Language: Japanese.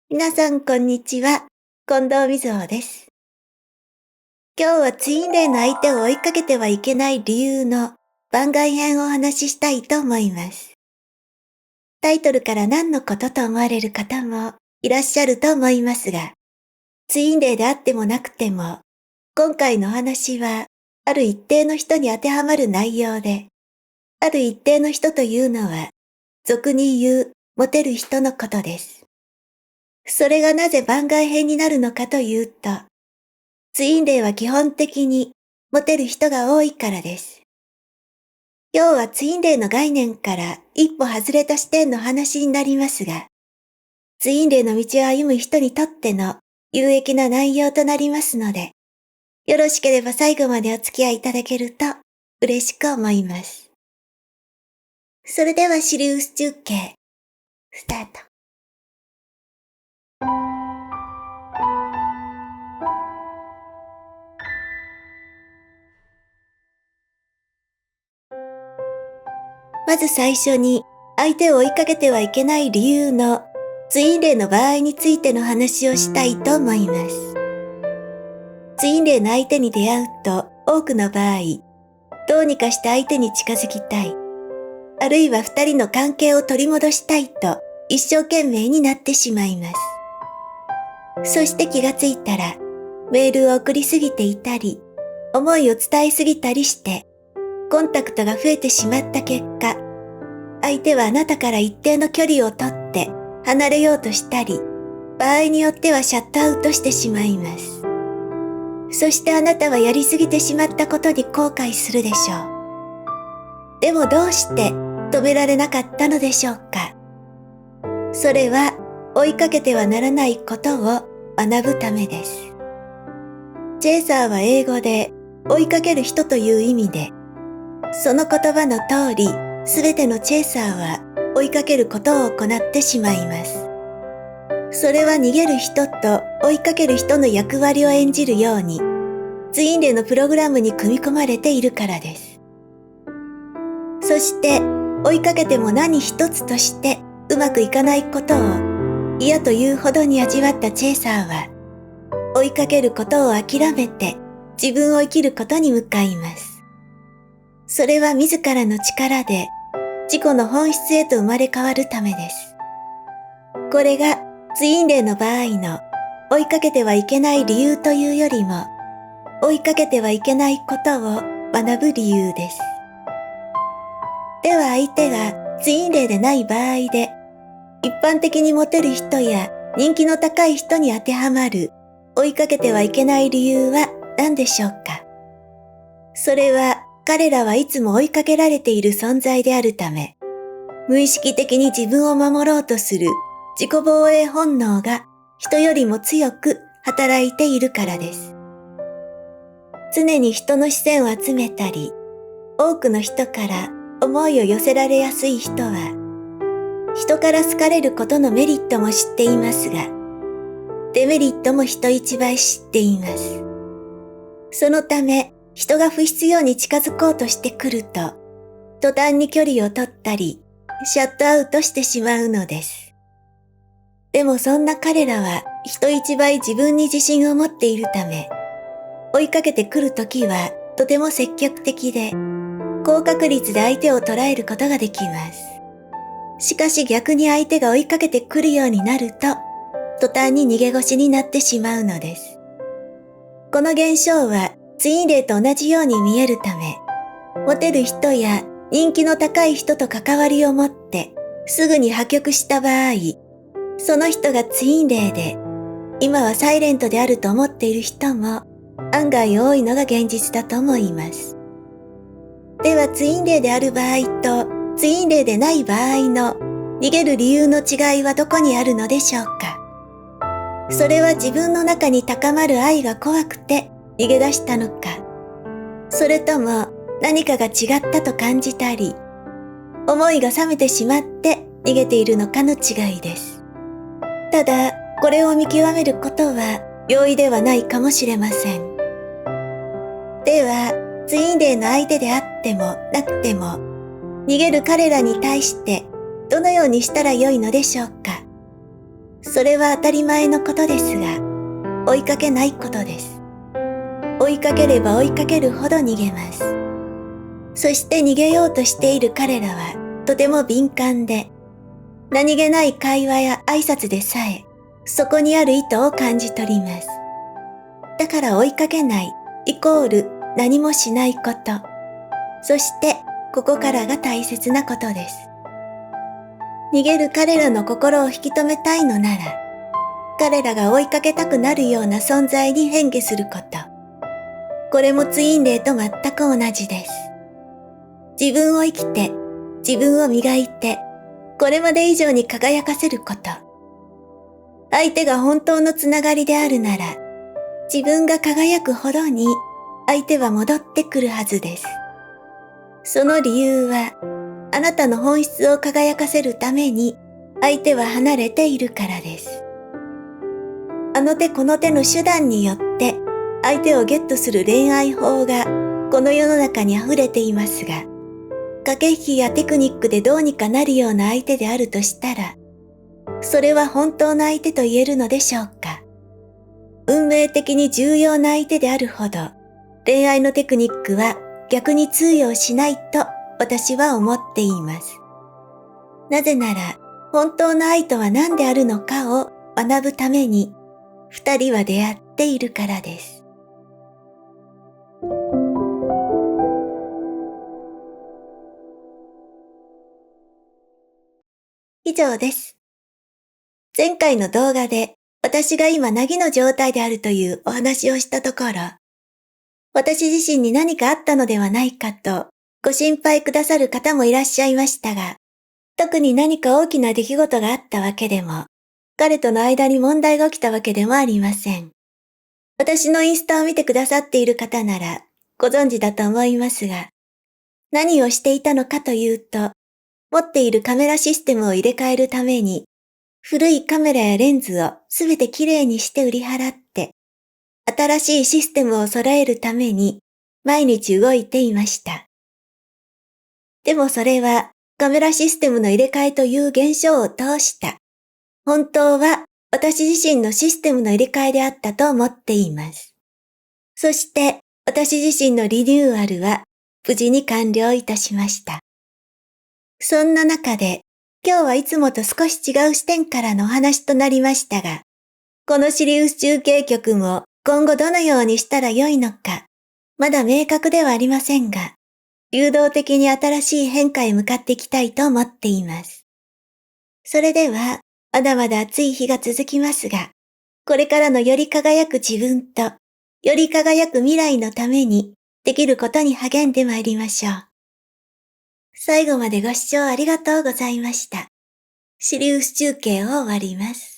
皆さんこんにちは。近藤瑞穂です。今日はツインレイの相手を追いかけてはいけない理由の番外編をお話ししたいと思います。タイトルから何のことと思われる方もいらっしゃると思いますが、ツインレイであってもなくても、今回のお話はある一定の人に当てはまる内容で、ある一定の人というのは、俗に言うモテる人のことです。それがなぜ番外編になるのかというと、ツインレイは基本的にモテる人が多いからです。今日はツインレイの概念から一歩外れた視点の話になりますが、ツインレイの道を歩む人にとっての有益な内容となりますので、よろしければ最後までお付き合いいただけると嬉しく思います。それではシリウス中継、スタート。まず最初に相手を追いかけてはいけない理由のツインレイの場合についての話をしたいと思います。ツインレイの相手に出会うと多くの場合、どうにかして相手に近づきたい、あるいは二人の関係を取り戻したいと一生懸命になってしまいます。そして気がついたら、メールを送りすぎていたり、思いを伝えすぎたりして、コンタクトが増えてしまった結果、相手はあなたから一定の距離をとって離れようとしたり、場合によってはシャットアウトしてしまいます。そしてあなたはやりすぎてしまったことに後悔するでしょう。でもどうして止められなかったのでしょうか。それは追いかけてはならないことを学ぶためです。チェイサーは英語で追いかける人という意味で、その言葉の通り、すべてのチェイサーは追いかけることを行ってしまいます。それは逃げる人と追いかける人の役割を演じるように、ツインレイのプログラムに組み込まれているからです。そして、追いかけても何一つとしてうまくいかないことを嫌というほどに味わったチェイサーは、追いかけることを諦めて自分を生きることに向かいます。それは自らの力で自己の本質へと生まれ変わるためです。これがツインレイの場合の追いかけてはいけない理由というよりも、追いかけてはいけないことを学ぶ理由です。では相手がツインレイでない場合で、一般的にモテる人や人気の高い人に当てはまる追いかけてはいけない理由は何でしょうか。それは彼らはいつも追いかけられている存在であるため、無意識的に自分を守ろうとする自己防衛本能が人よりも強く働いているからです。常に人の視線を集めたり、多くの人から思いを寄せられやすい人は、人から好かれることのメリットも知っていますが、デメリットも人一倍知っています。そのため、人が不必要に近づこうとしてくると、途端に距離を取ったり、シャットアウトしてしまうのです。でもそんな彼らは人一倍自分に自信を持っているため、追いかけてくるときはとても積極的で、高確率で相手を捉えることができます。しかし逆に相手が追いかけてくるようになると、途端に逃げ腰になってしまうのです。この現象はツインレイと同じように見えるため、モテる人や人気の高い人と関わりを持ってすぐに破局した場合、その人がツインレイで、今はサイレントであると思っている人も案外多いのが現実だと思います。ではツインレイである場合とツインレイでない場合の逃げる理由の違いはどこにあるのでしょうか。それは自分の中に高まる愛が怖くて逃げ出したのか、それとも何かが違ったと感じたり、思いが冷めてしまって逃げているのかの違いです。ただ、これを見極めることは容易ではないかもしれません。では、ツインレイの相手であってもなくても、逃げる彼らに対してどのようにしたらよいのでしょうか。それは当たり前のことですが、追いかけないことです。追いかければ追いかけるほど逃げます。そして逃げようとしている彼らはとても敏感で、何気ない会話や挨拶でさえ、そこにある意図を感じ取ります。だから追いかけないイコール何もしないこと。そしてここからが大切なことです。逃げる彼らの心を引き止めたいのなら、彼らが追いかけたくなるような存在に変化すること。これもツインレイと全く同じです。自分を生きて、自分を磨いて、これまで以上に輝かせること。相手が本当のつながりであるなら、自分が輝くほどに相手は戻ってくるはずです。その理由は、あなたの本質を輝かせるために相手は離れているからです。あの手この手の手段によって相手をゲットする恋愛法がこの世の中に溢れていますが、駆け引きやテクニックでどうにかなるような相手であるとしたら、それは本当の相手と言えるのでしょうか。運命的に重要な相手であるほど、恋愛のテクニックは逆に通用しないと私は思っています。なぜなら、本当の愛とは何であるのかを学ぶために、二人は出会っているからです。以上です。前回の動画で私が今凪の状態であるというお話をしたところ、私自身に何かあったのではないかとご心配くださる方もいらっしゃいましたが、特に何か大きな出来事があったわけでも、彼との間に問題が起きたわけでもありません。私のインスタを見てくださっている方ならご存知だと思いますが、何をしていたのかというと、持っているカメラシステムを入れ替えるために、古いカメラやレンズをすべてきれいにして売り払って、新しいシステムを揃えるために毎日動いていました。でもそれはカメラシステムの入れ替えという現象を通した。本当は私自身のシステムの入れ替えであったと思っています。そして私自身のリニューアルは無事に完了いたしました。そんな中で今日はいつもと少し違う視点からのお話となりましたが、このシリウス中継局も今後どのようにしたらよいのか、まだ明確ではありませんが、流動的に新しい変化へ向かっていきたいと思っています。それでは、まだまだ暑い日が続きますが、これからのより輝く自分と、より輝く未来のために、できることに励んでまいりましょう。最後までご視聴ありがとうございました。シリウス中継を終わります。